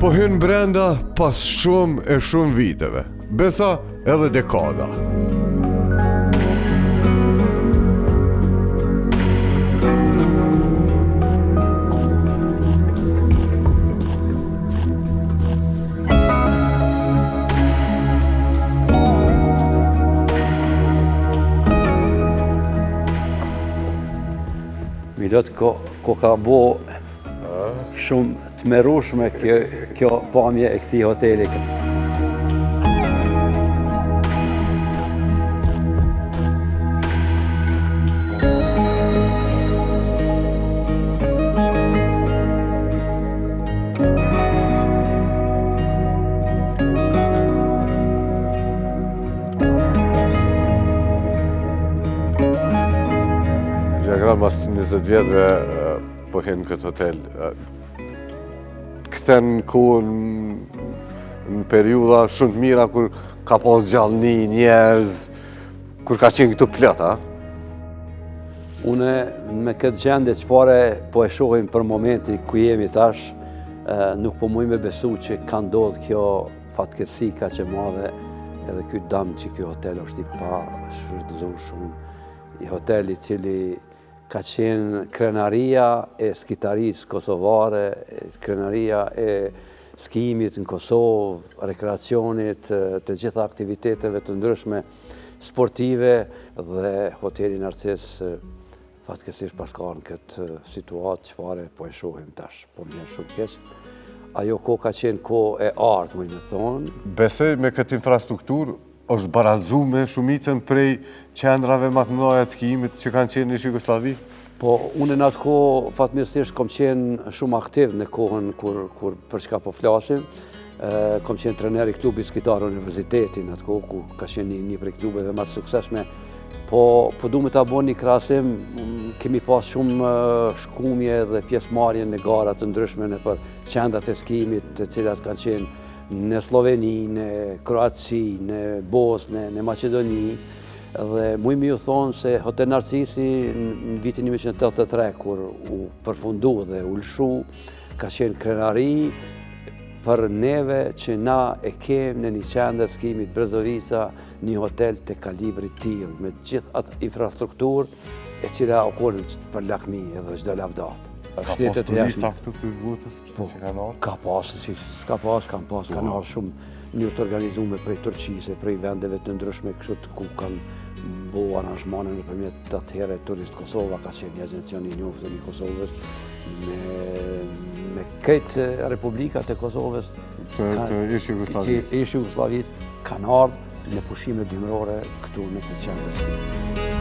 Po hynë brenda pas shumë e shumë viteve, besa edhe dekada. Milot ko ka bo shumë të merushme kjo pamje e këtij hoteli. Gjagra mas 20 vjetëve po hinë këtë hotel. Këthen kohën në periuda shumë të mira kur ka pas gjallëni, njerëz, kur ka qenë këtu plot, a? Une me këtë gjendje çfarë po e shohim për momenti ku jemi tash, nuk po muj me besu që ka ndodhur kjo fatkeqësi kaq e madhe, edhe ky dëm që ky hotel është i pa shfrytëzuar, i hoteli i cili ka qenë krenaria e skitarisë kosovare, krenaria e skimit në Kosovë, rekreacionit, të gjitha aktiviteteve të ndryshme sportive, dhe hoteli Narcis fatkeqësisht pas ka në këtë situatë çfarë po e shohim tash, po më shumë keq. Ajo kohë ka qenë kohë e artë, më thonë. Besoj me këtë infrastrukturë është barazu me shumicën prej qendrave më të mëdha të skijimit që kanë qenë në Jugosllavi? Po, unë në atë kohë, fatmirësisht, kom qenë shumë aktiv në kohën kur për çka po flasim. Kom qenë trener i klubit skitar universiteti në atë kohë, ku ka qenë një prej klubeve më të suksesshme. Po du me ta bëni një krahasim, kemi pas shumë shkumje dhe pjesëmarrje në gara të ndryshme në për qendrat e skijimit, të cilat kanë qenë në Sloveni, në Kroaci, në Bosnë, në Maqedoni, dhe muj mi ju thonë se Hotel Narcisi në vitin 1983, kur u përfundu dhe u lëshu, ka qenë krenari për neve që na e kemë në një qendër skimit Brezovica, një hotel të kalibrit tillë, me gjithë atë infrastrukturë e cila u konë për lakmi edhe çdo lavdat. Ka pas turista këtu për botës që kanë ardhur? Ka pas, si s'ka pas, kanë ardhur shumë një të organizume prej Turqisë, prej vendeve të ndryshme kështu ku kanë bo aranzhmane nëpërmjet të atëherë Turist Kosova, ka qenë një agencion i njoftën i Kosovës, me këtë republikat e Kosovës të ish Jugosllavisë kanë ardhur në pushime dimrore këtu në këtë qendër.